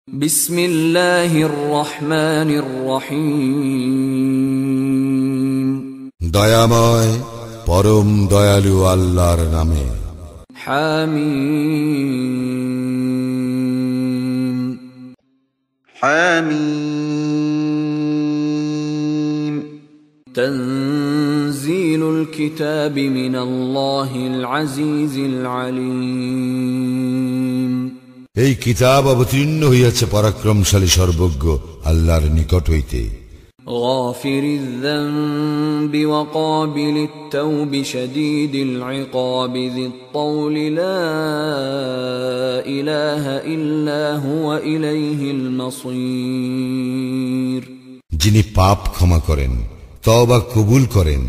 বিসমিল্লাহির রহমানির রহিম। দয়াময় পরম দয়ালু আল্লাহর নামে। হামিম হামিম তানজিলুল কিতাবি মিনাল্লাহিল আজিজিল আলিম। এই কিতাব অবতীর্ণ হইয়াছে পরাক্রমশালী সর্বজ্ঞ আল্লাহর নিকট হইতে। গাফিরিয যামবি ওয়া ক্বাবিলিত তাওবি শাদীদিল ইকাবি যিত তাওলি লা ইলাহা ইল্লা হুয়া ইলাইহিল মাসীর। যিনি পাপ ক্ষমা করেন, তওবা কবুল করেন,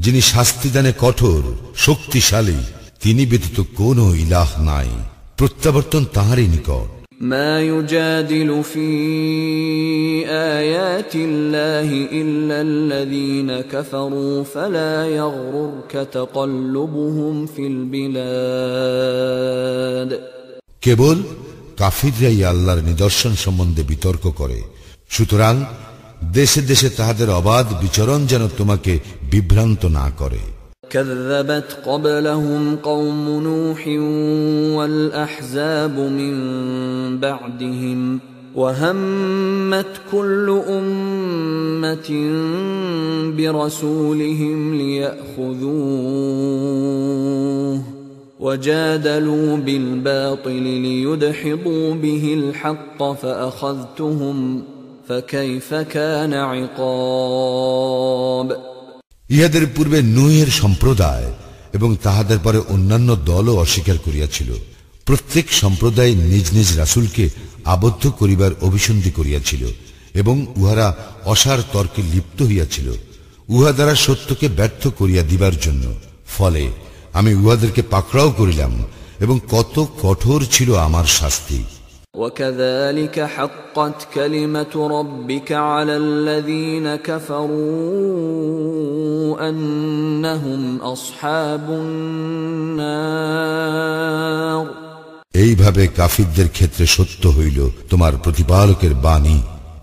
যিনি শাস্তিদানে কঠোর, শক্তিশালী, তিনি ব্যতীত কোনো ইলাহ নাই, প্রত্যাবর্তন তাঁহারই নিকট। মা ইউজাদিলু ফি আয়াতিল্লাহি ইল্লাল্লাযীনা কাফারু ফালা ইয়াগরুরকা তাকাল্লুবুহুম ফিল বিলাদ। কেবল কাফিররাই আল্লাহর নিদর্শন সম্বন্ধে বিতর্ক করে, সুতরাং দেশে দেশে তাহাদের অবাধ বিচরণ যেন তোমাকে বিভ্রান্ত না করে। كذبت قبلهم قوم نوح والأحزاب من بعدهم وهمت كل أمة برسولهم ليأخذوه وجادلوا بالباطل ليدحضوا به الحق فأخذتهم فكيف كان عقاب। ইহাদের পূর্বে নূহের সম্প্রদায় এবং তাহাদের পরে অন্যান্য দলও অস্বীকার করিয়াছিল। প্রত্যেক সম্প্রদায় নিজ নিজ রাসূলকে আবদ্ধ করিবার অভিসন্ধি করিয়াছিল এবং উহারা অসার তর্কে লিপ্ত হইয়াছিল, উহা দ্বারা সত্যকে ব্যর্থ করিয়া দিবার জন্য। ফলে আমি উহাদেরকে পাকড়াও করিলাম এবং কত কঠোর ছিল আমার শাস্তি। وكذلك حقت كلمة ربك على الذين كفروا أنهم أصحاب النار। এইভাবে কাফিরদের ক্ষেত্রে সত্য হইল তোমার প্রতিপালকের বাণী,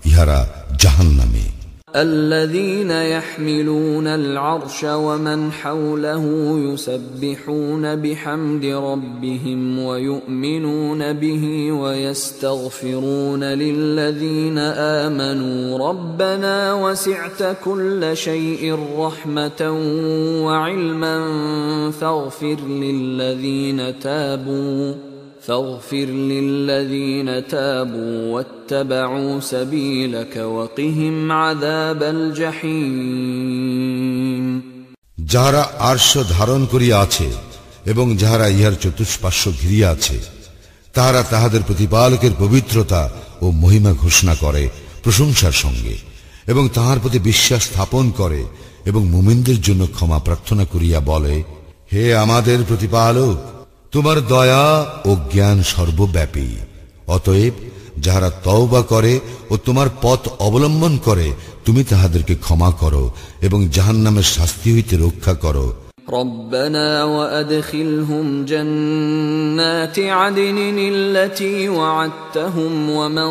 ইহারা জাহান্নামী। الذين يحملون العرش ومن حوله يسبحون بحمد ربهم ويؤمنون به ويستغفرون للذين آمنوا ربنا وسعت كل شيء رحمة وعلما فاغفر للذين تابوا واتبعوا سبيلك وقهم عذاب الجحيم। যাহারা আরশ ধারণ করিয়া আছে এবং যাহারা ইহার চতুষ্পার্শ্ব ঘিরিয়া আছে, তাহারা তাহাদের প্রতিপালকের পবিত্রতা ও মহিমা ঘোষণা করে প্রশংসার সঙ্গে এবং তাহার প্রতি বিশ্বাস স্থাপন করে এবং মুমিনদের জন্য ক্ষমা প্রার্থনা করিয়া বলে, হে আমাদের প্রতিপালক, তোমার দয়া ও জ্ঞান সর্বব্যাপী। অতএব যাহারা তওবা করে ও তোমার পথ অবলম্বন করে, তুমি তাহাদেরকে ক্ষমা করো এবং জাহান্নামের শাস্তি হইতে রক্ষা করো। ربنا وأدخلهم جنات عدن التي وعدتهم ومن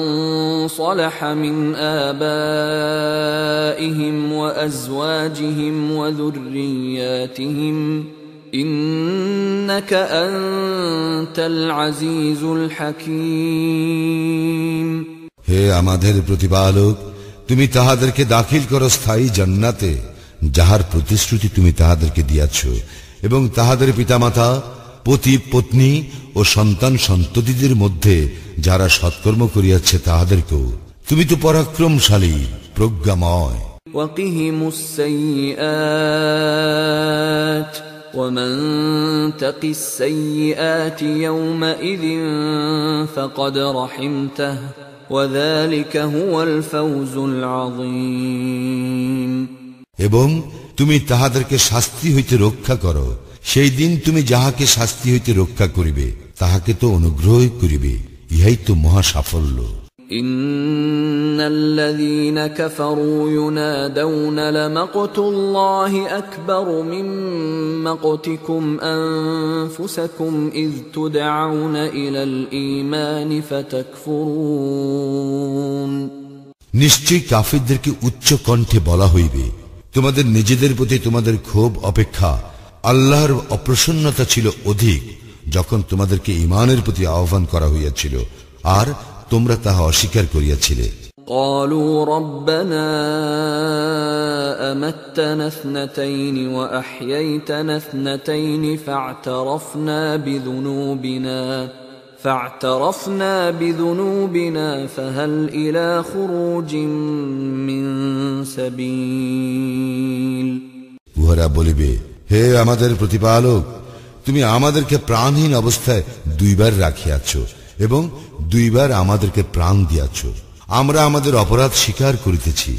صلح من آبائهم وأزواجهم وذرياتهم إنك أنت العزيز الحكيم। হে আমাদের প্রতিপালক, তুমি তাহাদেরকে দাখিল করো স্থায়ী জান্নাতে, যাহার প্রতিশ্রুতি তুমি তাহাদেরকে দিয়াছ, এবং তাহাদের পিতামাতা, পতি পত্নী ও সন্তান সন্ততিদের মধ্যে যারা সৎকর্ম করিয়াছে তাহাদেরকেও। তুমি তো পরাক্রমশালী, প্রজ্ঞাময়। ওয়াকিহিমুস সাইয়্যাত ومن تق السيئات يومئذ فقد رحمته وذلك هو الفوز العظيم। এবং তুমি তাহাদেরকে শাস্তি হইতে রক্ষা করো, সেই দিন তুমি যাহাকে শাস্তি হইতে রক্ষা করিবে তাহাকে তো অনুগ্রহ করিবে, ইহাই তো মহা সাফল্য। إن الذين كفروا ينادون لمقت الله أكبر من مقتكم أنفسكم إذ تدعون إلى الإيمان فتكفرون নিশ্চয়ই কাফিরদেরকে উচ্চ কণ্ঠে বলা হইবে, তোমাদের নিজেদের প্রতি তোমাদের ক্ষোভ অপেক্ষা আল্লাহর অপ্রসন্নতা ছিল অধিক যখন তোমাদেরকে ঈমানের প্রতি আহ্বান করা হইয়াছিল, আর তোমরা তাহা অস্বীকার করিয়াছিলে। قالوا ربنا أمتنا اثنتين وأحييتنا اثنتين فاعترفنا بذنوبنا فهل إلى خروج من سبيل উহারা বলিবে, হে আমাদের প্রতিপালক, তুমি আমাদেরকে প্রাণহীন অবস্থায় দুইবার রাখিয়াছ এবং দুইবার আমাদেরকে প্রাণ দিয়াছ। আমরা আমাদের অপরাধ স্বীকার করিতেছি,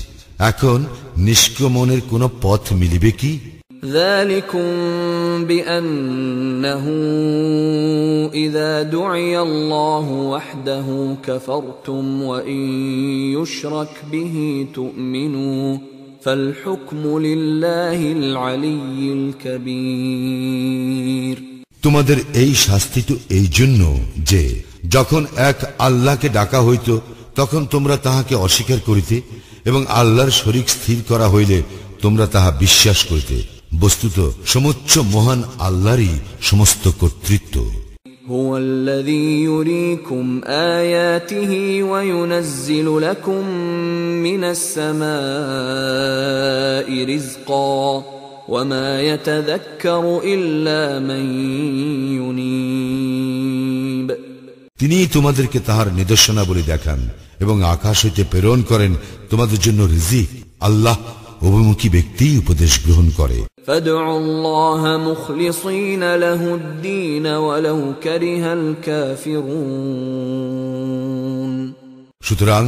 এখন নিষ্ক্রমণের কোন পথ মিলিবে কি? ذلكم بأنه إذا دعي الله وحده كفرتم وإن يشرك به تؤمنوا فالحكم لله العلي الكبير তোমাদের এই শাস্তি তো এই জন্য যে যখন এক আল্লাহকে ডাকা হইত তখন তোমরা তাহাকে অস্বীকার করিতে এবং আল্লাহর শরীক স্থির করা হইলে তোমরা তাহা বিশ্বাস করিতে। বস্তুত সমুচ্চ মহান আল্লাহরই সমস্ত কর্তৃত্ব। هو الذي يريكم آياته وينزل لكم من السماء رزقا وما يتذكر إلا من ينيب তিনি তোমাদেরকে তাহার নিদর্শনাবলী দেখান এবং আকাশ হইতে প্রেরণ করেন তোমাদের জন্য রিজিক। আল্লাহ অভিমুখী ব্যক্তি উপদেশ গ্রহণ করে। فادعوا الله مخلصين له الدين ولو كره الكافرون সুতরাং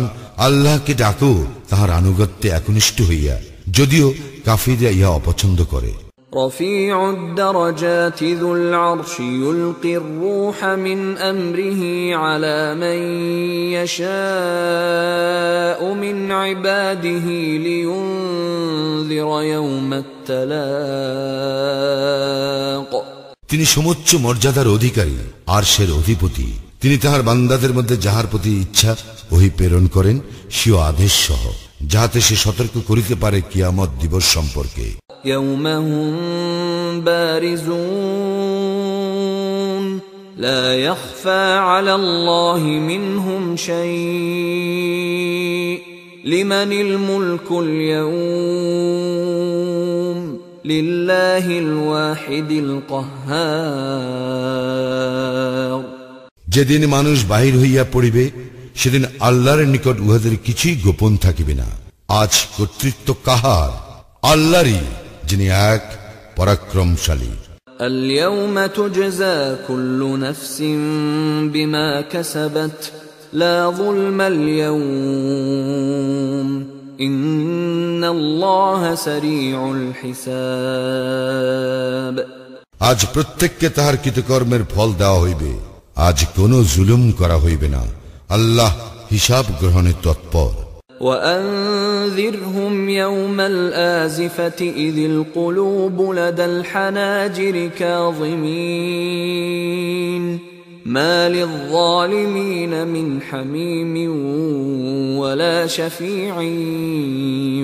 আল্লাহকে ডাকো তাহার আনুগত্যে একনিষ্ঠ হইয়া, যদিও কাফিররা ইহা অপছন্দ করে। رفيع الدرجات ذو العرش يلقي الروح من أمره على من يشاء من عباده لينذر يوم التلاق তিনি সমুচ্চ মর্যাদার অধিকারী, আরশের অধিপতি। তিনি তাহার বান্দাদের মধ্যে যাহার প্রতি ইচ্ছা ওহি প্রেরণ করেন স্বীয় আদেশ সহ, যাহাতে সে সতর্ক করিতে পারে কিয়ামত দিবস সম্পর্কে। يوم هم بارزون لا يخفى على الله منهم شيء لمن الملك اليوم لله الواحد القهار যেদিন মানুষ বাহির হইয়া পড়িবে সেদিন আল্লাহর নিকট উহাদের কিছুই গোপন থাকিবে না। আজ কর্তৃত্ব কাহার? আল্লাহরই, যিনি এক পরাক্রমশালী। اليوم تجزى كل نفس بما كسبت لا ظلم اليوم إن الله سريع الحساب আজ প্রত্যেককে তাহার কৃতকর্মের ফল দেওয়া হইবে, আজ কোনো জুলুম করা হইবে না। আল্লাহ হিসাব গ্রহণে তৎপর। وأنذرهم يوم الآزفة إذ القلوب لدى الحناجر كاظمين ما للظالمين من حميم ولا شفيع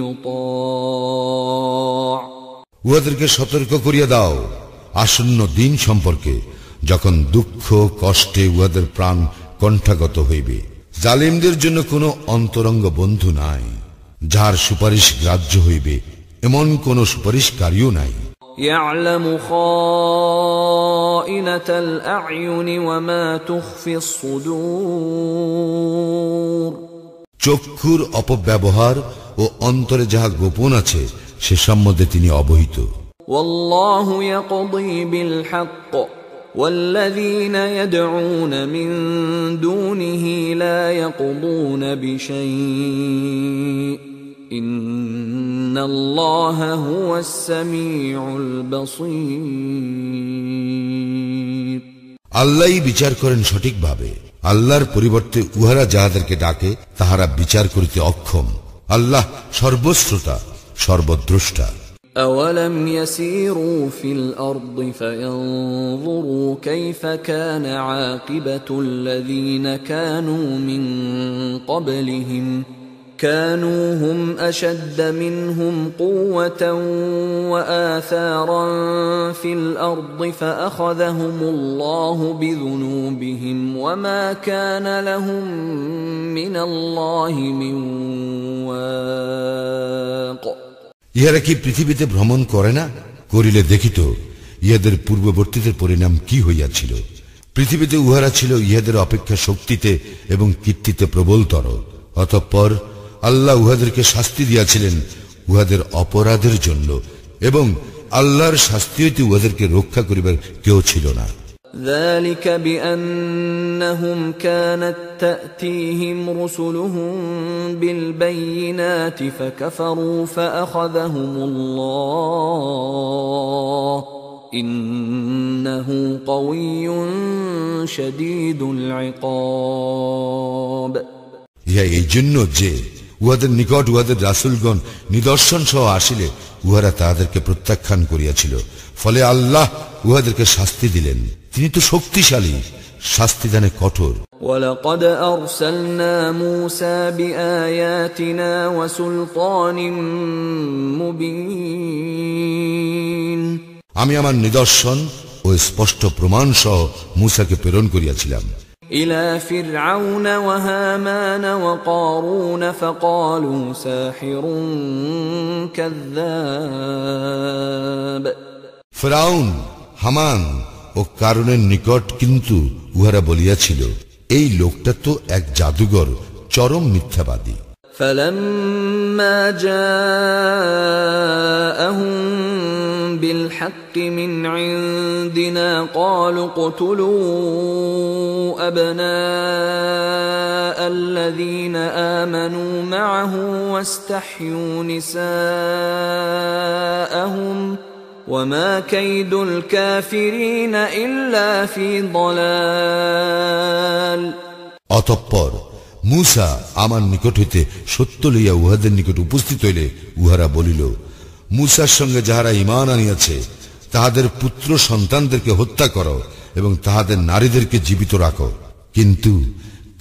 يطاع উহাদেরকে সতর্ক করিয়া দাও আসন্ন দিন সম্পর্কে, যখন দুঃখ কষ্টে উহাদের প্রাণ কণ্ঠাগত হইবে। জালিমদের জন্য কোনো অন্তরঙ্গ বন্ধু নাই, যার সুপারিশ গ্রাহ্য হইবে এমন কোন সুপারিশকারীও নাই। يعلم خائنة الأعين وما تخفي الصدور চক্ষুর অপব্যবহার ও অন্তরে যাহা গোপন আছে সে সম্বন্ধে তিনি অবহিত। والله يقضي بالحق والذين يدعون من دونه لا يقضون بشيء إن الله هو السميع البصير আল্লাহই বিচার করেন সঠিকভাবে। আল্লাহর পরিবর্তে উহারা যাহাদেরকে ডাকে তাহারা বিচার করিতে অক্ষম। আল্লাহ সর্বশ্রোতা, সর্বদ্রষ্টা। أولم يسيروا في الأرض فينظروا كيف كان عاقبة الذين كانوا من قبلهم كانوا هم أشد منهم قوة وآثارا في الأرض فأخذهم الله بذنوبهم وما كان لهم من الله من واق। ইহারা কি পৃথিবীতে ভ্রমণ করে না? করিলে দেখিত ইহাদের পূর্ববর্তীদের পরিণাম কি হইয়াছিল। পৃথিবীতে উহারা ছিল ইহাদের অপেক্ষা শক্তিতে এবং কীর্তিতে প্রবলতর। অতঃপর আল্লাহ উহাদেরকে শাস্তি দিয়াছিলেন উহাদের অপরাধের জন্য, এবং আল্লাহর শাস্তি হইতে উহাদেরকে রক্ষা করিবার কেউ ছিল না। ذلك بأنهم كانت تأتيهم رسلهم بالبينات فكفروا فأخذهم الله إنه قوي شديد العقاب। ইহা এই জন্য যে উহাদের নিকট উহাদের রাসূলগণ নিদর্শন সহ আসিলে উহারা তাহাদেরকে প্রত্যাখ্যান করিয়াছিল, ফলে আল্লাহ উহাদেরকে শাস্তি দিলেন। তিনি তো শক্তিশালী, শাস্তিদানে কঠোর। وَلَقَدْ أَرْسَلْنَا مُوسَى بِآيَاتِنَا وَسُلْطَانٍ مُبِينٍ। আমি আমার নিদর্শন ও স্পষ্ট প্রমাণ সহ মূসাকে প্রেরণ করিয়াছিলাম إلى فرعون وهامان وقارون فقالوا ساحر كذاب। ফিরআউন, হামান ও কারুনের নিকট কিন্তু উহারা বলিয়াছিল, এই লোকটা তো এক জাদুঘর, চরম মিথ্যাবাদী। فلما جاءهم بالحق من عندنا قالوا اقتلوا أبناء الذين آمنوا معه واستحيوا نساءهم وما كيد الكافرين إلا في ضلال। অতঃপর মূসা আমার নিকট হইতে সত্য লইয়া উহাদের নিকট উপস্থিত হইলে উহারা বলিল, মূসার সঙ্গে যাহারা ঈমান আনিয়াছে তাহাদের পুত্র সন্তানদেরকে হত্যা করো এবং তাহাদের নারীদেরকে জীবিত রাখো, কিন্তু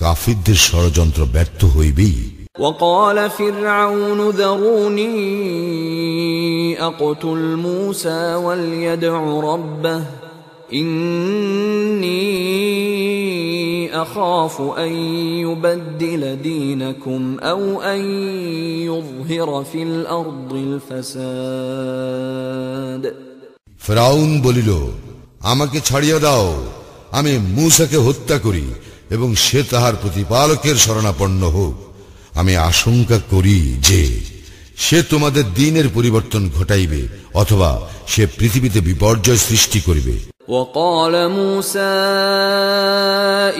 কাফিরদের ষড়যন্ত্র ব্যর্থ হইবেই। وقال فرعون ذروني أقتل موسى وليدع ربه إني أخاف أن يبدل دينكم أو أن يظهر في الأرض الفساد। ফিরআউন বলিল, আমাকে ছাড়িয়া দাও, আমি মূসাকে হত্যা করি এবং সে তাহার প্রতিপালকের শরণাপন্ন হোক। আমি আশঙ্কা করি যে সে তোমাদের দ্বীনের পরিবর্তন ঘটাইবে অথবা সে পৃথিবীতে বিপর্যয় সৃষ্টি করিবে। وقال موسى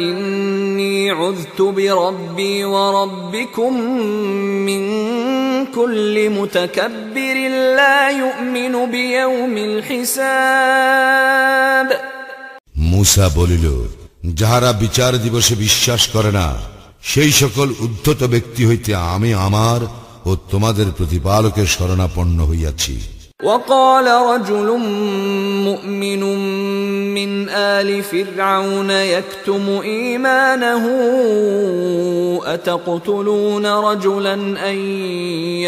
إني عذت بربي وربكم من كل متكبر لا يؤمن بيوم الحساب। মূসা বলিল, যাহারা বিচার দিবসে বিশ্বাস করে না সেই সকল উদ্ধত ব্যক্তি হইতে আমি আমার ও তোমাদের প্রতিপালকের শরণাপন্ন হইয়াছি। وقال رجل مؤمن من آل فرعون يكتم إيمانه أتقتلون رجلا أن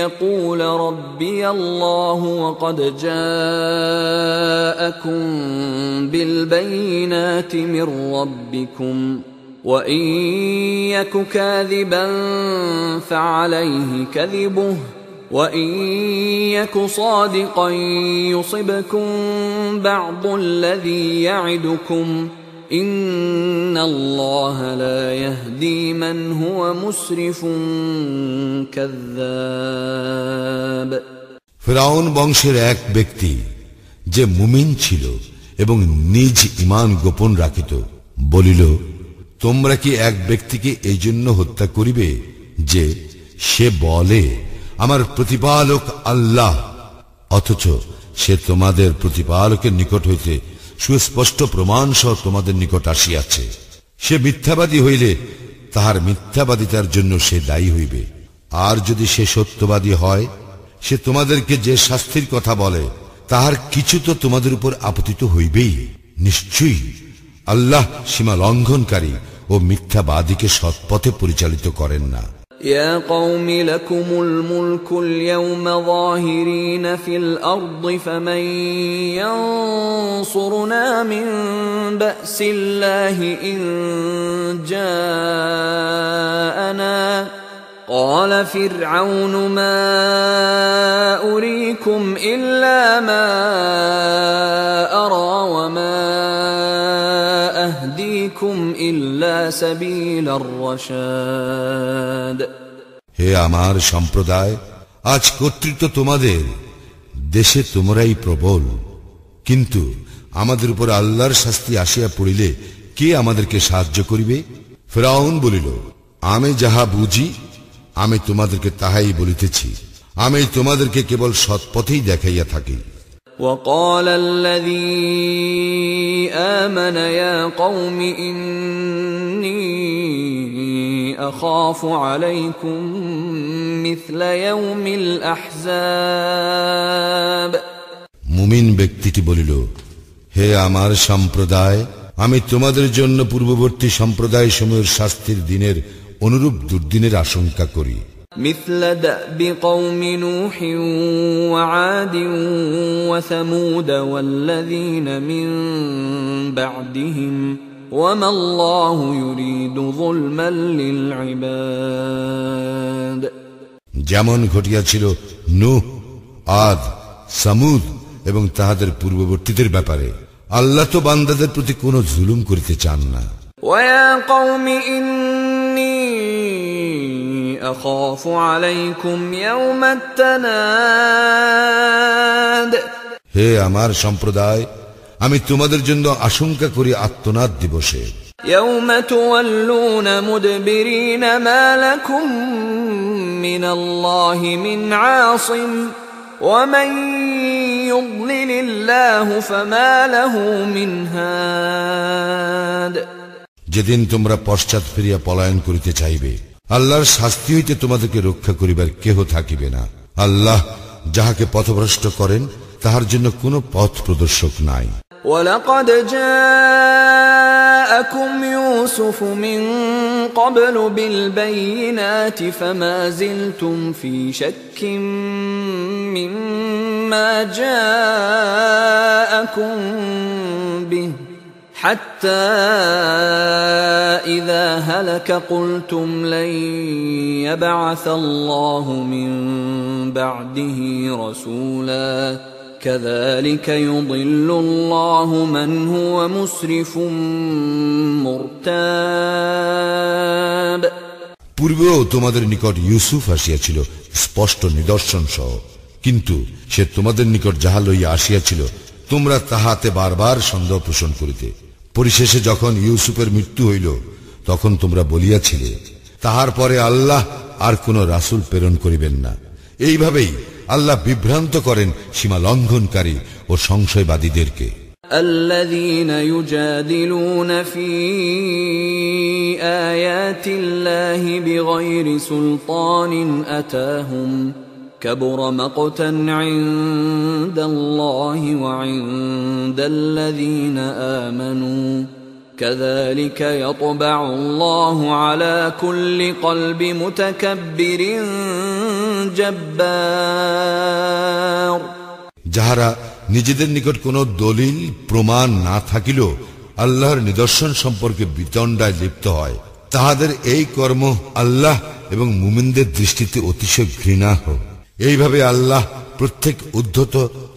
يقول ربي الله وقد جاءكم بالبينات من ربكم وإن يك كاذبا فعليه كذبه وإن يك صادقا يصبكم بعض الذي يعدكم إن الله لا يهدي من هو مسرف كذاب। ফিরআউন বংশের এক ব্যক্তি যে মুমিন ছিল এবং নিজ ঈমান গোপন রাখিত বলিল, তোমরা কি এক ব্যক্তিকে এই জন্য হত্যা করিবে যে সে বলে আমার প্রতিপালক আল্লাহ, অথচ সে তোমাদের প্রতিপালকের নিকট হইতে সুস্পষ্ট প্রমাণ সহ তোমাদের নিকট আসিয়াছে। সে মিথ্যাবাদী হইলে তাহার মিথ্যাবাদিতার জন্য সে দায়ী হইবে, আর যদি সে সত্যবাদী হয়, সে তোমাদেরকে যে শাস্তির কথা বলে তাহার কিছু তো তোমাদের উপর আপতিত হইবেই। নিশ্চয়ই আল্লাহ সীমা লঙ্ঘনকারী ও মিথ্যাবাদীকে সৎপথে পরিচালিত করেন না। يا قوم لكم الملك اليوم ظاهرين في الأرض فمن ينصرنا من بأس الله إن جاءنا قال فرعون ما أريكم إلا ما أرى وما أهديكم إلا سبيل الرشاد। হে আমার সম্প্রদায়, আজ কর্তৃত্ব তোমাদের, দেশে তোমরাই প্রবল, কিন্তু আমাদের উপর আল্লাহর শাস্তি আসিয়া পড়িলে কে আমাদেরকে সাহায্য করিবে? ফিরআউন বলিল, আমি যাহা বুঝি আমি তোমাদেরকে তাহাই বলিতেছি, আমি তোমাদেরকে কেবল সৎপথেই দেখাইয়া থাকি। وقال الذي آمن يا قوم إني أخاف عليكم مثل يوم الأحزاب। মুমিন ব্যক্তিটি বলিল, হে আমার সম্প্রদায়, আমি তোমাদের জন্য পূর্ববর্তী সম্প্রদায় সমূহের শাস্তির দিনের অনুরূপ দুর্দিনের আশঙ্কা করি। مثل دأب قوم نوح وعاد وثمود والذين من بعدهم وما الله يريد ظلما للعباد। যেমন ঘটিয়াছিল নূহ, আদ, সামুদ এবং তাহাদের পূর্ববর্তীদের ব্যাপারে, আল্লাহ তো বান্দাদের প্রতি কোনো জুলুম করিতে চান না। ويا قوم إني أخاف عليكم يوم التناد। হে আমার সম্প্রদায়, আমি তোমাদের জন্য আশঙ্কা করি আত্মনাদ দিবসে। يوم تولون مدبرين ما لكم من الله من عاصم ومن يضلل الله فما له من هاد। যেদিন তোমরা পশ্চাৎ ফিরিয়া পলায়ন করিতে চাইবে, আল্লাহর শাস্তি হইতে তোমাদেরকে রক্ষা করিবার কেহ থাকিবে না। আল্লাহ যাহাকে পথভ্রষ্ট করেন তাহার জন্য কোনো পথ প্রদর্শক নাই। وَلَقَدْ جَاءَكُمْ يُوسُفُ مِنْ قَبْلُ بِالْبَيِّنَاتِ فَمَا زِلْتُمْ فِي شَكٍّ مِّمَّا جَاءَكُمْ بِهِ حتى إذا هلك قلتم لن يبعث الله من بعده رسولا كذلك يضل الله من هو مسرف مرتاب। পূর্বেও তোমাদের নিকট ইউসুফ আসিয়াছিল স্পষ্ট নিদর্শন সহ, কিন্তু সে তোমাদের নিকট যাহা লইয়া আসিয়াছিল তোমরা তাহাতে বারবার সন্দেহ পোষণ করিতে। পরিশেষে যখন ইউসুফের মৃত্যু হইল, তখন তোমরা বলিয়াছিলে, তাহার পরে আল্লাহ আর কোন রাসূল প্রেরণ করিবেন না। এইভাবেই আল্লাহ বিভ্রান্ত করেন সীমা লঙ্ঘনকারী ও সংশয়বাদীদেরকে। الذين يجادلون في آيات الله بغير سلطان أتاهم كبر مقتا عند الله وعند الذين آمنوا كذلك يطبع الله على كل قلب متكبر جبار। যাহারা নিজেদের নিকট কোনো দলিল প্রমাণ না থাকিলেও আল্লাহর নিদর্শন সম্পর্কে বিতণ্ডায় লিপ্ত হয়, তাহাদের এই কর্ম আল্লাহ এবং মুমিনদের দৃষ্টিতে অতিশয় ঘৃণাহ। এইভাবে আল্লাহ প্রত্যেক উদ্ধত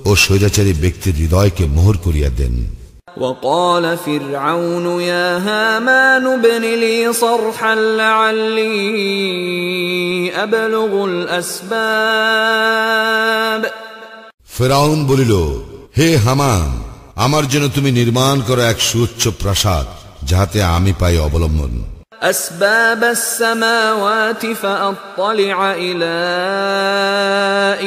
ও স্বৈরাচারী ব্যক্তির হৃদয়কে মোহর করিয়া দেন। وقال فرعون يا هامان ابن لي صرحا لعلي أبلغ الأسباب। ফিরআউন বলিল, হে হামান, আমার জন্য তুমি নির্মাণ করো এক সুউচ্চ প্রাসাদ, যাহাতে আমি পাই অবলম্বন। أسباب السماوات فأطلع إلى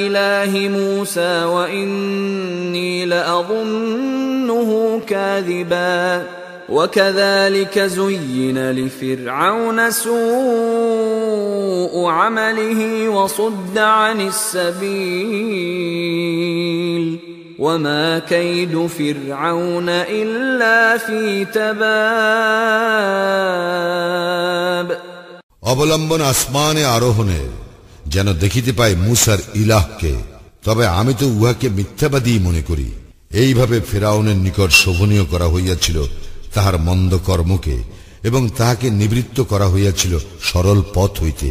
إله موسى وإني لأظنه كاذبا وكذلك زين لفرعون سوء عمله وصد عن السبيل وما كيد فرعون إلا في تباب অবলম্বন আসমানে আরোহণের যেন দেখিতে পাই মুসার ইলাহকে, তবে আমি তো উহাকে মিথ্যাবাদী মনে করি। এইভাবে ফিরআউনের নিকট শোভনীয় করা হইয়াছিল তাহার মন্দ কর্মকে, এবং তাহাকে নিবৃত্ত করা হইয়াছিল সরল পথ হইতে,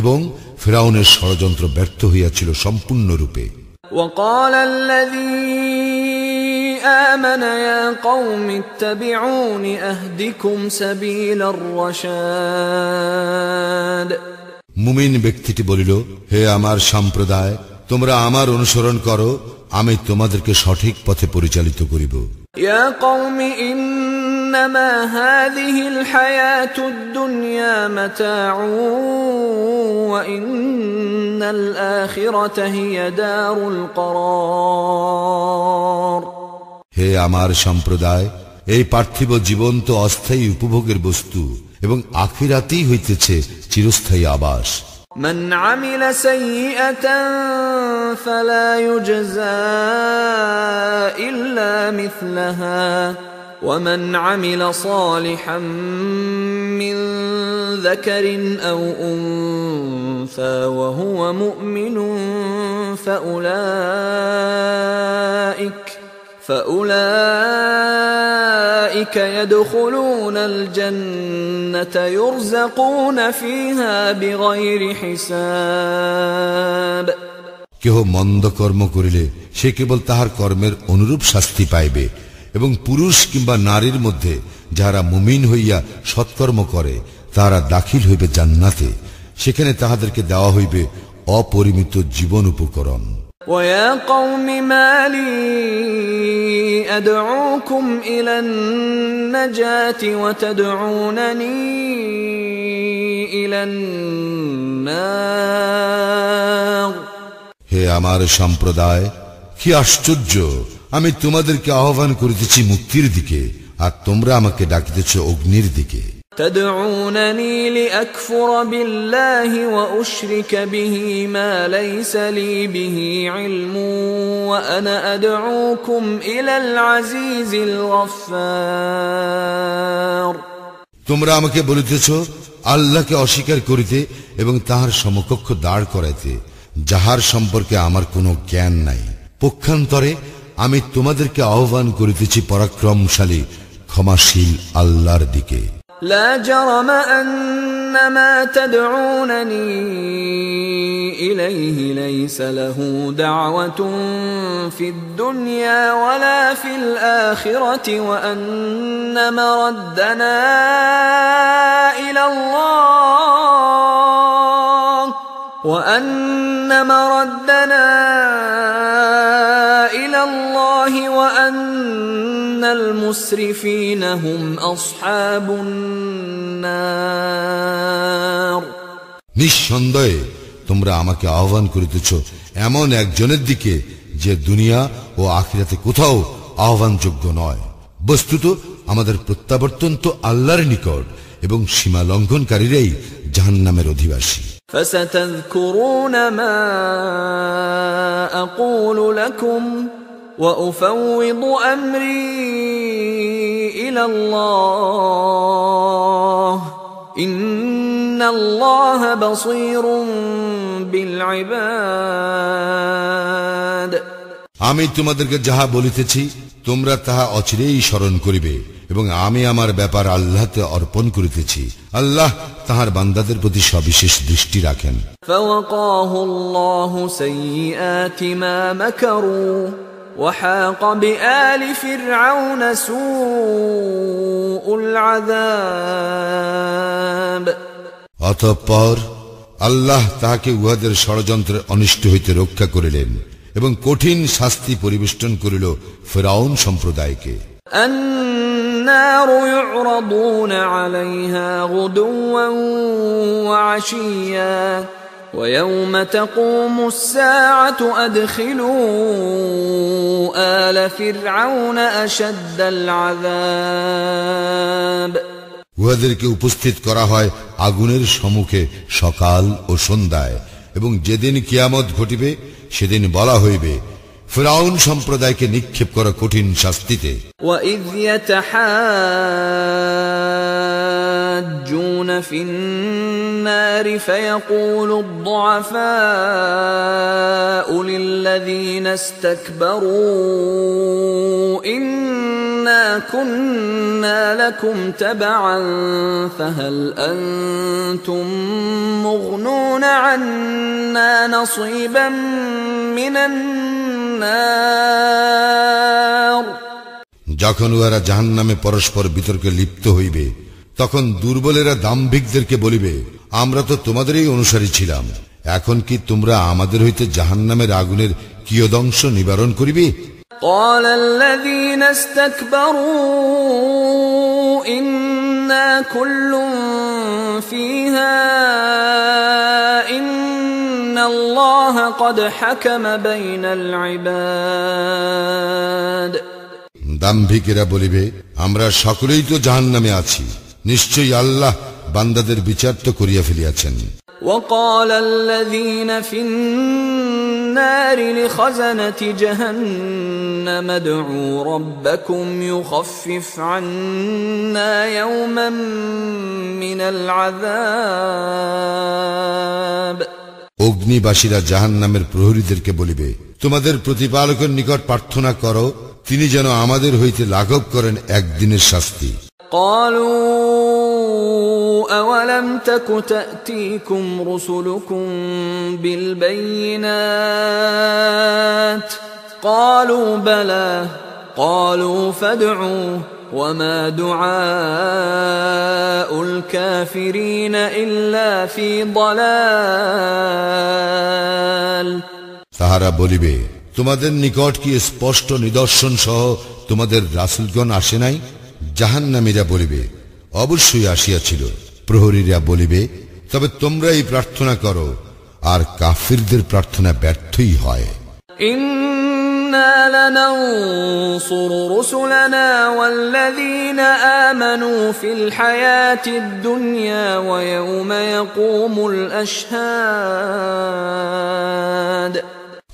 এবং ফিরআউনের ষড়যন্ত্র ব্যর্থ হইয়াছিল সম্পূর্ণরূপে। وقال الذي آمن يا قوم اتبعون أهدكم سبيل الرشاد মুমিন ব্যক্তিটি বলিল, হে আমার সম্প্রদায়, তোমরা আমার অনুসরণ করো, আমি তোমাদেরকে সঠিক পথে পরিচালিত করিব। يا قوم إنما هذه الحياة الدنيا متاع وإن الآخرة هي دار القرار হে আমার সম্প্রদায়, এই পার্থিব জীবন তো অস্থায়ী উপভোগের বস্তু, এবং আখিরাতেই হইতেছে চিরস্থায়ী আবাস। من عمل سيئة فلا يجزى إلا مثلها ومن عمل صالحا من ذكر أو أنثى وهو مؤمن فأولئك يدخلون الجنة يرزقون فيها بغير حساب কেহ মন্দ কর্ম করিলে সে কেবল তাহার কর্মের অনুরূপ শাস্তি পাইবে, এবং পুরুষ কিংবা নারীর মধ্যে যাহারা মুমিন হইয়া সৎকর্ম করে তাহারা দাখিল হইবে জান্নাতে, সেখানে তাহাদেরকে দেওয়া হইবে অপরিমিত জীবন উপকরণ। ويا قوم ما لي أدعوكم إلى النجاة وتدعونني إلى النار হে আমার সম্প্রদায়, কি আশ্চর্য, আমি তোমাদেরকে আহ্বান করিতেছি মুক্তির দিকে, আর তোমরা আমাকে ডাকিতেছ অগ্নির দিকে। تدعونني لأكفر بالله وأشرك به ما ليس لي به علم وأنا أدعوكم إلى العزيز الغفار তোমরা আমাকে বলিতেছ আল্লাহকে অস্বীকার করিতে এবং তাহার সমকক্ষ দাঁড় করাইতে, যাহার সম্পর্কে আমার কোনো জ্ঞান নাই। পক্ষান্তরে আমি তোমাদেরকে আহ্বান করিতেছি পরাক্রমশালী ক্ষমাশীল আল্লাহর দিকে। لا جرم أن ما تدعونني إليه ليس له دعوة في الدنيا ولا في الآخرة وأن مردنا إلى الله وأن المسرفين هم أصحاب النار নিঃসন্দেহে তোমরা আমাকে আহ্বান করিতেছ এমন একজনের দিকে যে দুনিয়া ও আখিরাতে কোথাও আহ্বানযোগ্য নয়। বস্তুত আমাদের প্রত্যাবর্তন তো আল্লাহর নিকট, এবং সীমা লঙ্ঘনকারীরাই জাহান্নামের অধিবাসী। فستذكرون ما أقول لكم وأفوض أمري إلى الله إن الله بصير بالعباد আমি তোমাদেরকে যাহা বলিতেছি তোমরা তাহা অচিরেই স্মরণ করিবে, এবং আমি আমার ব্যাপার আল্লাহতে অর্পণ করিতেছি। আল্লাহ তাহার বান্দাদের প্রতি সবিশেষ দৃষ্টি রাখেন। فوقاه الله سيئات ما مكروا وحاق بآل فرعون سوء العذاب অতঃপর আল্লাহ তাহাকে উহাদের ষড়যন্ত্রের অনিষ্ট হইতে রক্ষা করিলেন, এবং কঠিন শাস্তি পরিবেষ্টন করিল ফিরআউন সম্প্রদায়কে। النار يعرضون عليها غدوا وعشيا ويوم تقوم الساعة أدخلوا آل فرعون أشد العذاب উহাদেরকে উপস্থিত করা হয় আগুনের সম্মুখে সকাল ও সন্ধ্যায়, এবং যেদিন কিয়ামত ঘটিবে সেদিন বলা হইবে, ফিরআউন সম্প্রদায়কে নিক্ষেপ করা কঠিন শাস্তিতে। وَإِذْ يَتَحَاجُّونَ فِي النَّارِ فَيَقُولُ الضُّعَفَاءُ لِلَّذِينَ اسْتَكْبَرُوا إِنَّا كُنَّا لَكُمْ تَبَعًا فَهَلْ أَنْتُمْ مُغْنُونَ عَنَّا نَصِيبًا مِنَ النَّارِ যখন উহারা জাহান্নামে পরস্পর বিতর্কে লিপ্ত হইবে, তখন দুর্বলেরা দাম্ভিকদেরকে বলিবে, আমরা তো তোমাদেরই অনুসারী ছিলাম, এখন কি তোমরা আমাদের হইতে জাহান্নামের আগুনের কিয়দংশ নিবারণ করিবে? قال الذين استكبروا إنا كل فيها إن الله قد حكم بين العباد দাম্ভিকেরা বলিবে, আমরা সকলেই তো জাহান্নামে আছি, নিশ্চয়ই আল্লাহ বান্দাদের বিচার তো করিয়া ফেলিয়াছেন। وقال الذين في النار لخزنة جهنم ادعوا ربكم يخفف عنا يوما من العذاب অগ্নিবাসীরা জাহান্নামের প্রহরীদেরকে বলিবে, তোমাদের প্রতিপালকের নিকট প্রার্থনা করো, তিনি যেন আমাদের হইতে লাঘব করেন একদিনের শাস্তি। قالوا أولم تك تأتيكم رسلكم بالبينات قالوا بلى قالوا فادعوا وما دعاء الكافرين إلا في ضلال তাহারা বলিবে, তোমাদের নিকট কি স্পষ্ট নিদর্শন সহ তোমাদের রাসূলগণ আসে নাই? জাহান্নামীরা বলিবে, অবশ্যই আসিয়াছিল। প্রহরীরা বলিবে, তবে তোমরাই প্রার্থনা করো, আর কাফিরদের প্রার্থনা ব্যর্থই হয়। إنا لننصر رسلنا والذين آمنوا في الحياة الدنيا ويوم يقوم الأشهاد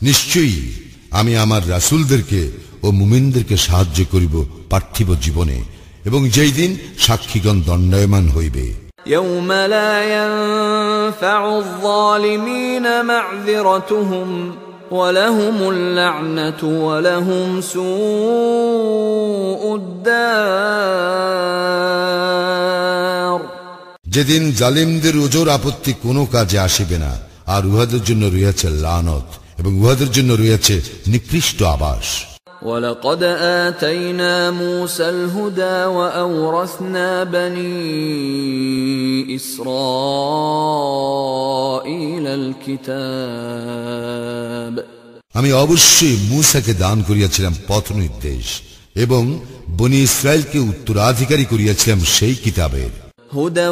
নিশ্চয়ই আমি আমার রাসূলদেরকে ও মুমিনদেরকে সাহায্য করিব পার্থিব জীবনে, এবং যেই দিন সাক্ষীগণ দণ্ডায়মান হইবে। يوم لا ينفع الظالمين معذرتهم ولهم اللعنة ولهم سوء الدار যেদিন জালিমদের ওজর আপত্তি কোনো কাজে আসিবে না, আর উহাদের জন্য রয়েছে লানত, এবং উহাদের জন্য রয়েছে নিকৃষ্ট আবাস। ولقد آتينا موسى الهدى وأورثنا بني إسرائيل الكتاب আমি অবশ্যই মূসাকে দান করিয়াছিলাম পথ নির্দেশ, এবং বনি ইসরায়েলকে উত্তরাধিকারী করিয়াছিলাম সেই কিতাবের। هدى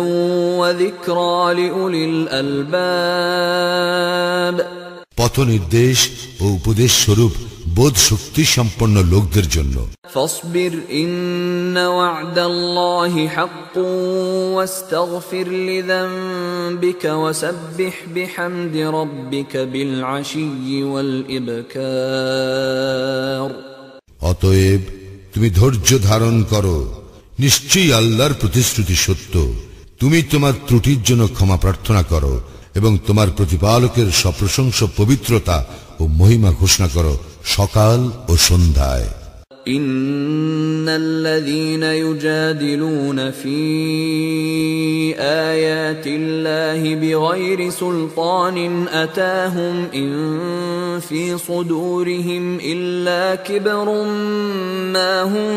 وذكرى لأولي الألباب পথ নির্দেশ ও উপদেশ স্বরূপ বোধ শক্তি সম্পন্ন লোকদের জন্য। فاصبر إن وعد الله حق واستغفر لذنبك وسبح بحمد ربك بالعشي والإبكار অতএব তুমি ধৈর্য ধারণ করো, নিশ্চয়ই আল্লাহর প্রতিশ্রুতি সত্য, তুমি তোমার ত্রুটির জন্য ক্ষমা প্রার্থনা করো, এবং তোমার প্রতিপালকের সপ্রশংস পবিত্রতা ও মহিমা ঘোষণা করো সকাল ও সন্ধ্যায়। إن الذين يجادلون في آيات الله بغير سلطان أتاهم إن في صدورهم إلا كبر ما هم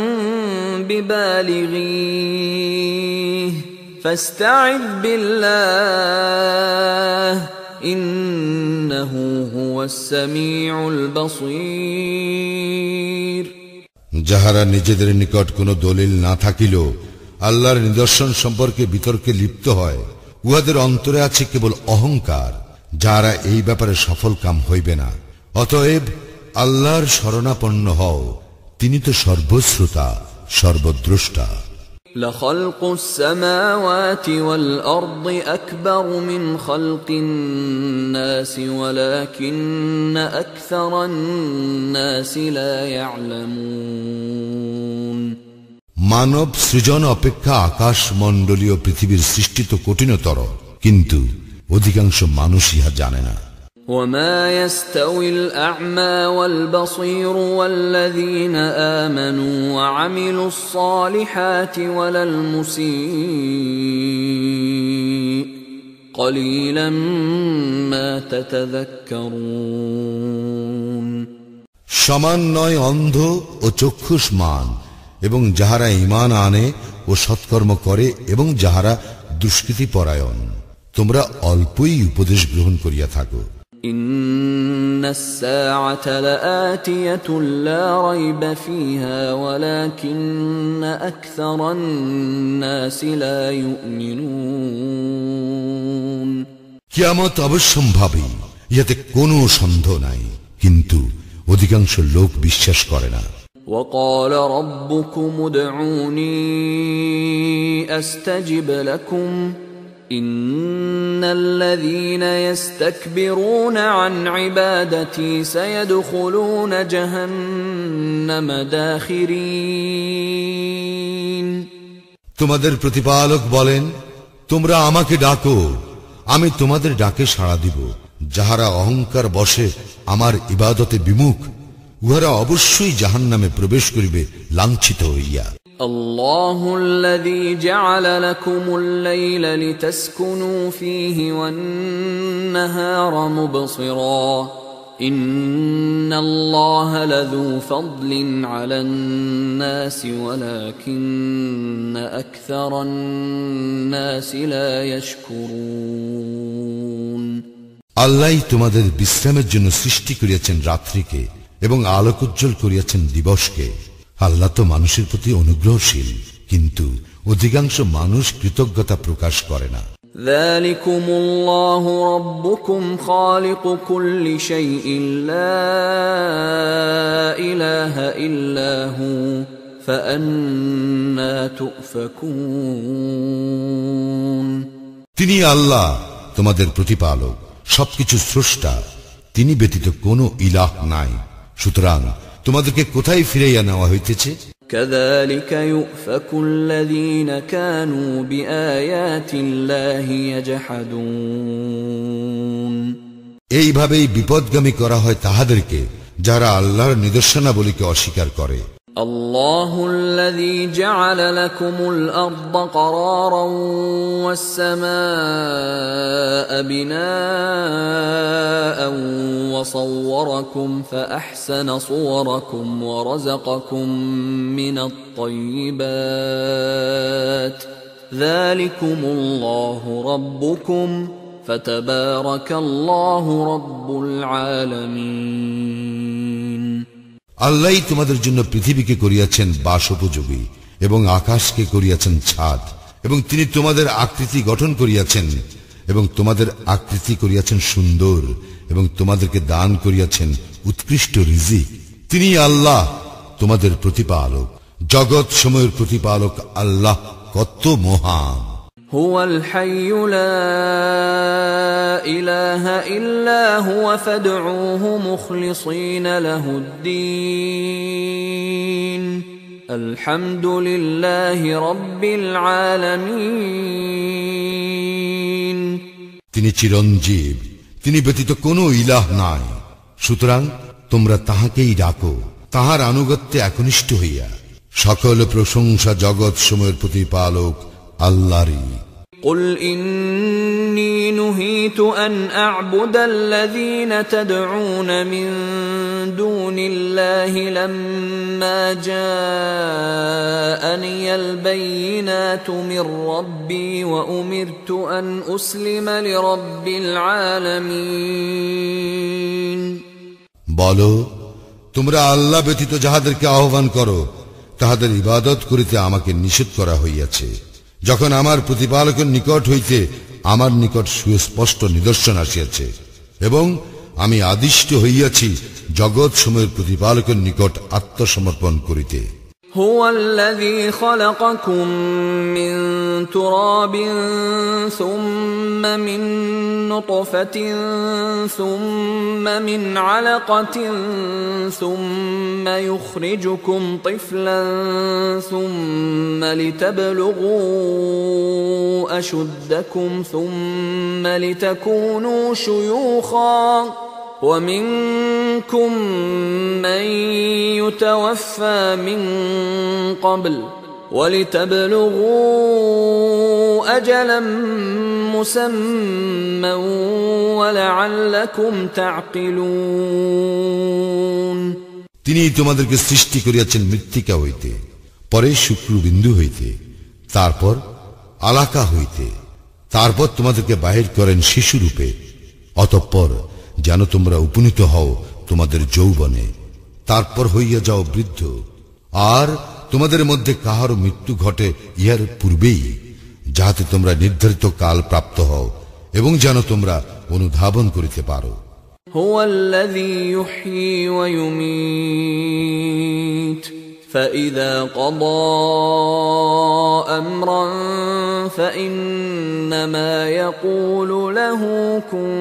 ببالغيه فاستعذ بالله إنه هو السميع البصير যাহারা নিজেদের নিকট কোনো দলিল না থাকিলেও আল্লাহর নিদর্শন সম্পর্কে বিতর্কে লিপ্ত হয়, উহাদের অন্তরে আছে কেবল অহংকার, যারা এই ব্যাপারে সফল কাম হইবে না। অতএব আল্লাহর শরণাপন্ন হও, তিনি তো সর্বশ্রোতা সর্বদ্রষ্টা। لخلق السماوات والأرض أكبر من خلق الناس ولكن أكثر الناس لا يعلمون। মানব সৃজন অপেক্ষা আকাশ মণ্ডলীয় পৃথিবীর সৃষ্টি তো কঠিনতর, কিন্তু অধিকাংশ মানুষ ইহা জানে না। وما يستوي الأعمى والبصير والذين آمنوا وعملوا الصالحات ولا المسيء قليلا ما تتذكرون। সমান নয় অন্ধ ও চক্ষুষ্মান এবং যাহারা ঈমান আনে ও সৎকর্ম করে এবং যাহারা দুষ্কৃতি পরায়ণ, তোমরা অল্পই উপদেশ গ্রহণ করিয়া থাকো। إن الساعة لآتية لا ريب فيها ولكن أكثر الناس لا يؤمنون। কিয়ামত অবশ্যম্ভাবী, ইহাতে কোনো সন্দেহ নাই, কিন্তু অধিকাংশ লোক বিশ্বাস করে না। وقال ربكم ادعوني أستجب لكم إن الذين يستكبرون عن عبادتي سيدخلون جهنم داخرين। তোমাদের প্রতিপালক বলেন, তোমরা আমাকে ডাকো, আমি তোমাদের ডাকে সাড়া দিব। যাহারা অহংকার বশে আমার ইবাদতে বিমুখ, উহারা অবশ্যই জাহান্নামে প্রবেশ করিবে লাঞ্ছিত হইয়া। الله الذي جعل لكم الليل لتسكنوا فيه والنهار مبصرا إن الله لذو فضل على الناس ولكن أكثر الناس لا يشكرون। আল্লাহ তোমাদের বিশ্রামের জন্য সৃষ্টি করিয়াছেন রাত্রিকে এবং আলোকোজ্জ্বল করিয়াছেন দিবসকে। আল্লাহ তো মানুষের প্রতি অনুগ্রহশীল, কিন্তু অধিকাংশ মানুষ কৃতজ্ঞতা প্রকাশ করে না। ذلكم الله ربكم خالق كل شيء لا إله إلا هو فأنى تؤفكون। তিনি আল্লাহ তোমাদের প্রতিপালক, সবকিছু স্রষ্টা, তিনি ব্যতীত কোনো ইলাহ নাই, সুতরাং তোমাদেরকে কোথায় ফিরাইয়া নেওয়া হইতেছে? كذلك يؤفك الذين كانوا بآيات الله يجحدون। এইভাবেই বিপদগামী করা হয় তাহাদেরকে, যারা আল্লাহর নিদর্শনাবলীকে অস্বীকার করে। الله الذي جعل لكم الأرض قرارا والسماء بناء وصوركم فأحسن صوركم ورزقكم من الطيبات ذلكم الله ربكم فتبارك الله رب العالمين। আল্লাহই তোমাদের জন্য পৃথিবীকে করিয়াছেন বাসোপযোগী এবং আকাশকে করিয়াছেন ছাদ, এবং তিনি তোমাদের আকৃতি গঠন করিয়াছেন এবং তোমাদের আকৃতি করিয়াছেন সুন্দর, এবং তোমাদেরকে দান করিয়াছেন উৎকৃষ্ট রিজিক। তিনি আল্লাহ তোমাদের প্রতিপালক, জগৎ সময়ের প্রতিপালক আল্লাহ কত মহান। هو الحي لا إله إلا هو فادعوه مخلصين له الدين الحمد لله رب العالمين। তিনি চিরঞ্জীব, তিনি ব্যতীত কোনো ইলাহ নাই, সুতরাং তোমরা তাহাকেই ডাকো, তাহার আনুগত্যে একনিষ্ঠ হইয়া। সকল প্রশংসা জগৎ সময়ের প্রতিপালক আল্লাহরই। قل إني نهيت أن أعبد الذين تدعون من دون الله لما جاءني البينات من ربي وأمرت أن أسلم لرب العالمين। বলো, তোমরা আল্লাহ ব্যতীত যাহাদেরকে আহ্বান করো তাহাদের ইবাদত করিতে আমাকে নিষেধ করা হইয়াছে। যখন আমার প্রতিপালকের নিকট হইতে আমার নিকট সুস্পষ্ট নিদর্শন আসিয়াছে এবং আমি আদিষ্ট হইয়াছি জগৎ সমূহের প্রতিপালকের নিকট আত্মসমর্পণ করিতে। هو الذي خلقكم من تراب ثم من نطفة ثم من علقة ثم يخرجكم طفلا ثم لتبلغوا أشدكم ثم لتكونوا شيوخا ومنكم من يتوفى من قبل ولتبلغوا أجلا مسمى ولعلكم تعقلون। তিনি তোমাদেরকে সৃষ্টি করিয়াছেন মৃত্তিকা হইতে, পরে শুক্রবিন্দু হইতে, তারপর আলাকা হইতে, তারপর তোমাদেরকে বাহির করেন শিশুরূপে, অতঃপর যেন তোমরা উপনীত হও তোমাদের যৌবনে, তারপর হইয়া যাও বৃদ্ধ। আর তোমাদের মধ্যে কাহারও মৃত্যু ঘটে ইহার পূর্বেই, যাহাতে তোমরা নির্ধারিত কাল প্রাপ্ত হও এবং যেন তোমরা অনুধাবন করিতে পারো। هو الذي يحيي ويميت فإذا قضى أمرا فإنما يقول له كن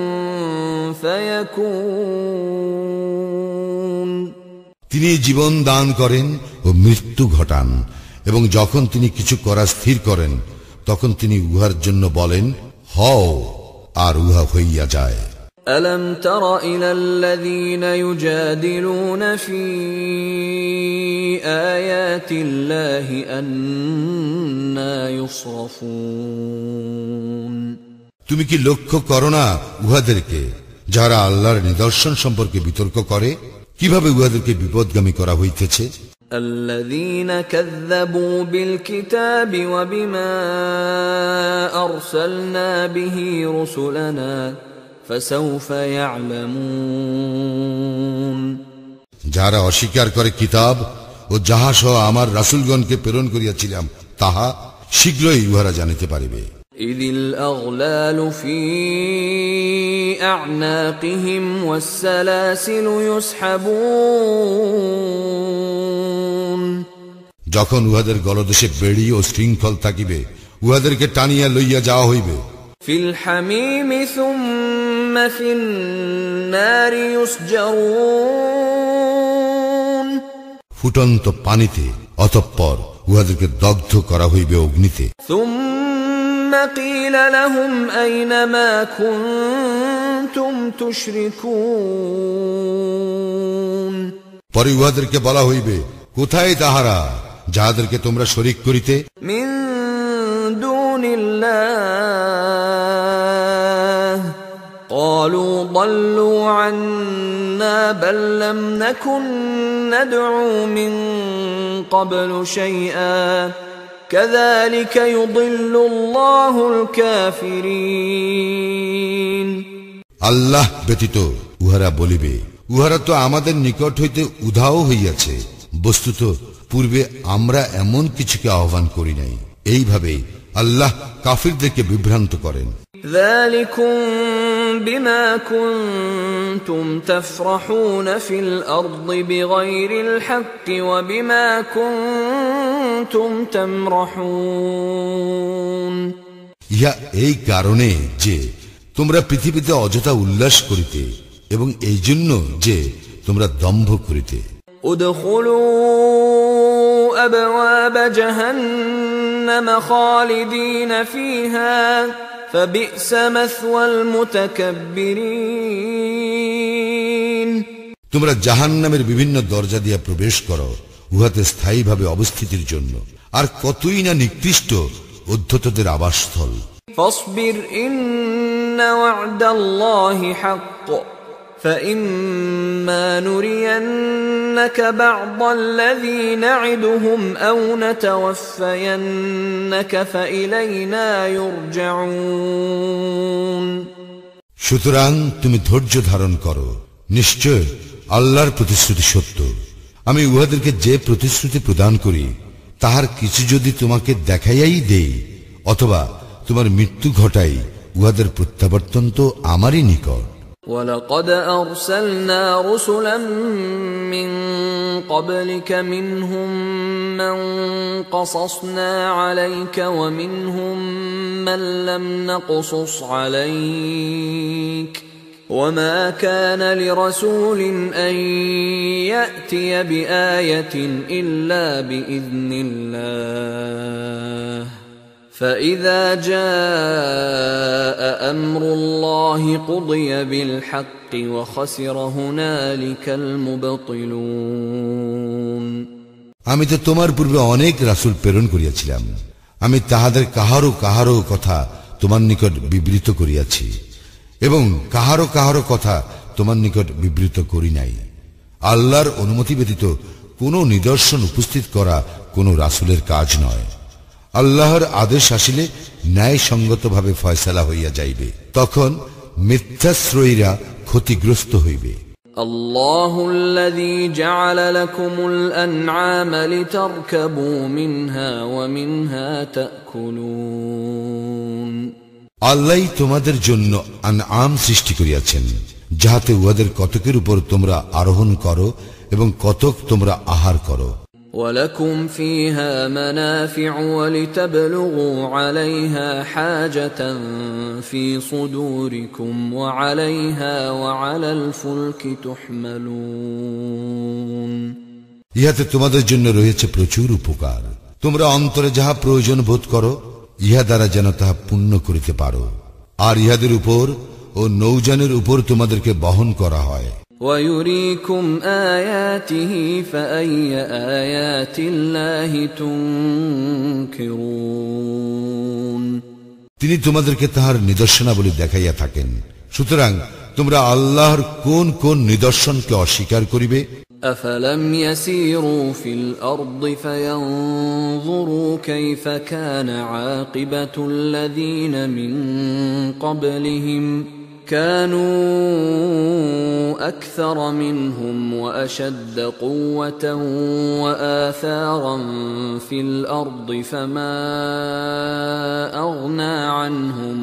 فيكون। তিনি জীবন দান করেন ও মৃত্যু ঘটান, এবং যখন তিনি কিছু করা স্থির করেন তখন তিনি উহার জন্য বলেন হও, আর উহা হইয়া যায়। ألم تر إلى الذين يجادلون في آيات الله أنى يصرفون। তুমি কি লক্ষ্য করো না উহাদেরকে যারা আল্লাহর নিদর্শন সম্পর্কে বিতর্ক করে, কিভাবে উহাদেরকে বিপদগামী করা হইতেছে? الذين كذبوا بالكتاب وبما أرسلنا به رسلنا فسوف يعلمون। যারা অস্বীকার করে কিতাব ও যাহা সহ আমার রাসূলগণকে প্রেরণ করিয়াছিলাম তাহা, শীঘ্রই উহারা জানিতে পারিবে। إذ الأغلال في أعناقهم والسلاسل يسحبون। যখন উহাদের গলদেশে বেড়ি ও শৃঙ্খল থাকিবে, উহাদেরকে টানিয়া লইয়া যাওয়া হইবে। في الحميم ثم في النار يسجرون। ফুটন্ত পানিতে, অতঃপর উহাদেরকে দগ্ধ করা হইবে অগ্নিতে। ثم قيل لهم أين ما كنتم تشركون। পরে উহাদেরকে বলা হইবে, কোথায় তাহারা যাহাদেরকে তোমরা শরীক করিতে? من دون الله قالوا ضلوا عنا بل لم نكن ندعو من قبل شيئا كذلك يضل الله الكافرين। আল্লাহ ব্যতীত উহারা বলিবে, উহারা তো আমাদের নিকট হইতে উধাও হইয়াছে, বস্তুত পূর্বে আমরা এমন কিছুকে আহ্বান করি নাই। এইভাবে আল্লাহ কাফিরদেরকে বিভ্রান্ত করেন। ذلكم بما كنتم تفرحون في الأرض بغير الحق وبما كنتم تمرحون। ইহা এই কারণে যে তোমরা পৃথিবীতে অযথা উল্লাস করিতে এবং এই জন্য যে তোমরা দম্ভ করিতে। ادخلوا أبواب جهنم خالدين فيها فبئس مثوى المتكبرين। তোমরা জাহান্নামের বিভিন্ন দরজা দিয়া প্রবেশ করো উহাতে স্থায়ীভাবে অবস্থিতির জন্য, আর কতই না নিকৃষ্ট উদ্ধতদের আবাসস্থল। فاصبر إن وعد الله حق فإما نرينك بعض الذي نعدهم أو نتوفينك فإلينا يرجعون। সুতরাং তুমি ধৈর্য ধারণ করো, নিশ্চয় আল্লাহর প্রতিশ্রুতি সত্য। আমি উহাদেরকে যে প্রতিশ্রুতি প্রদান করি তাহার কিছু যদি তোমাকে দেখাইয়াই দেই অথবা তোমার মৃত্যু ঘটাই, উহাদের প্রত্যাবর্তন তো আমারই নিকট। وَلَقَدْ أَرْسَلْنَا رُسُلًا مِّن قَبْلِكَ مِنْهُم مَّن قَصَصْنَا عَلَيْكَ وَمِنْهُم مَّن لَّمْ نَقْصُصْ عَلَيْكَ وَمَا كَانَ لِرَسُولٍ أَن يَأْتِيَ بِآيَةٍ إِلَّا بِإِذْنِ اللَّهِ فَإِذَا جَاءَ أَمْرُ اللَّهِ قُضِيَ بِالْحَقِّ وَخَسِرَ هُنَالِكَ الْمُبْطِلُونَ। আমি তো তোমার পূর্বে অনেক রাসূল প্রেরণ করিয়াছিলাম, আমি তাহাদের কাহারো কাহারো কথা তোমার নিকট বিবৃত করিয়াছি এবং কাহারো কাহারো কথা তোমার নিকট বিবৃত করি নাই। আল্লাহর অনুমতি ব্যতীত কোনো নিদর্শন উপস্থিত করা কোনো রাসূলের কাজ নয়। আল্লাহর আদেশ আসিলে ন্যায়সঙ্গতভাবে ফয়সালা হইয়া যাইবে, তখন মিথ্যাশ্রয়ীরা ক্ষতিগ্রস্ত হইবে। আল্লাহুল্লাযী জা'আলা লাকুমুল আন'আমা লিতারকাবু মিনহা ওয়া মিনহা তা'কুলুন। আল্লাহই তোমাদের জন্য আনআম সৃষ্টি করিয়াছেন, যাহাতে উহাদের কতকের উপর তোমরা আরোহণ করো এবং কতক তোমরা আহার করো। وَلَكُمْ فِيهَا مَنَافِعُ وَلِتَبْلُغُوا عَلَيْهَا حَاجَةً فِي صُدُورِكُمْ وَعَلَيْهَا وَعَلَى الْفُلْكِ تُحْمَلُونَ। ইহাতে তোমাদের জন্য রয়েছে প্রচুর উপকার। তোমরা অন্তরে যাহা প্রয়োজন বোধ করো, ইহা দ্বারা যেন তাহা পূর্ণ করিতে পারো, আর ইহাদের উপর ও নৌযানের উপর তোমাদেরকে বহন করা হয়। وَيُرِيكُمْ آيَاتِهِ فَأَيَّ آيَاتِ اللَّهِ تُنْكِرُونَ। তিনি তোমাদেরকে তাহার নিদর্শনাবলী দেখাইয়া থাকেন, সুতরাং তোমরা আল্লাহর কোন কোন নিদর্শনকে অস্বীকার করিবে? أَفَلَمْ يَسِيرُوا فِي الْأَرْضِ فَيَنْظُرُوا كَيْفَ كَانَ عَاقِبَةُ الَّذِينَ مِنْ قَبْلِهِمْ كَانُوا أَكْثَرَ مِنْهُمْ وَأَشَدَّ قُوَّةً وَآثَارًا فِي الْأَرْضِ فَمَا أَغْنَى عَنْهُمْ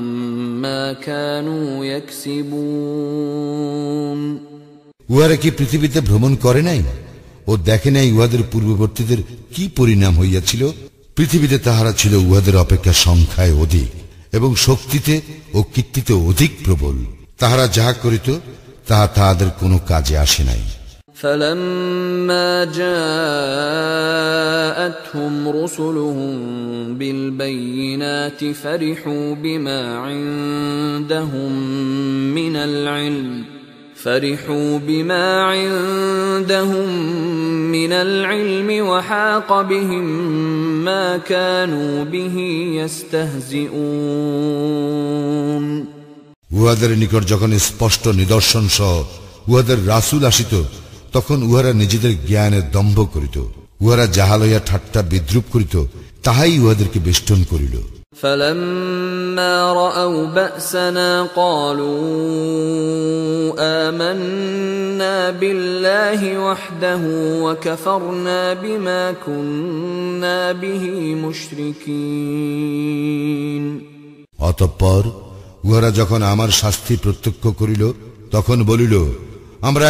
مَا كَانُوا يَكْسِبُونَ। উহারা কি পৃথিবীতে ভ্রমণ করে নাই ও দেখে নাই উহাদের পূর্ববর্তীদের কি পরিণাম হইয়াছিল? পৃথিবীতে তাহারা ছিল উহাদের অপেক্ষা সংখ্যায় অধিক এবং শক্তিতে ও কীর্তিতে অধিক প্রবল। তাহারা যাহা করিত তাহা তাহাদের কোনো কাজে আসে নাই। فَلَمَّا جَاءَتْهُمْ رُسُلُهُم بِالْبَيِّنَاتِ فَرِحُوا بِمَا عِندَهُم مِّنَ الْعِلْمِ وَحَاقَ بِهِم مَّا كَانُوا بِهِ يَسْتَهْزِئُونَ। উহাদের নিকট যখন স্পষ্ট নিদর্শন সহ উহাদের রাসূল আসিত, তখন উহারা নিজেদের জ্ঞানের দম্ভ করিত। উহারা যাহা লইয়া ঠাট্টা বিদ্রুপ করিত, তাহাই উহাদেরকে বেষ্টন করিল। فَلَمَّا رَأَوْا بَأْسَنَا قَالُوا آمَنَّا بِاللَّهِ وَحْدَهُ وَكَفَرْنَا بِمَا كُنَّا بِهِ مُشْرِكِينَ। অতঃপর উহারা যখন আমার শাস্তি প্রত্যক্ষ করিল, তখন বলিল, আমরা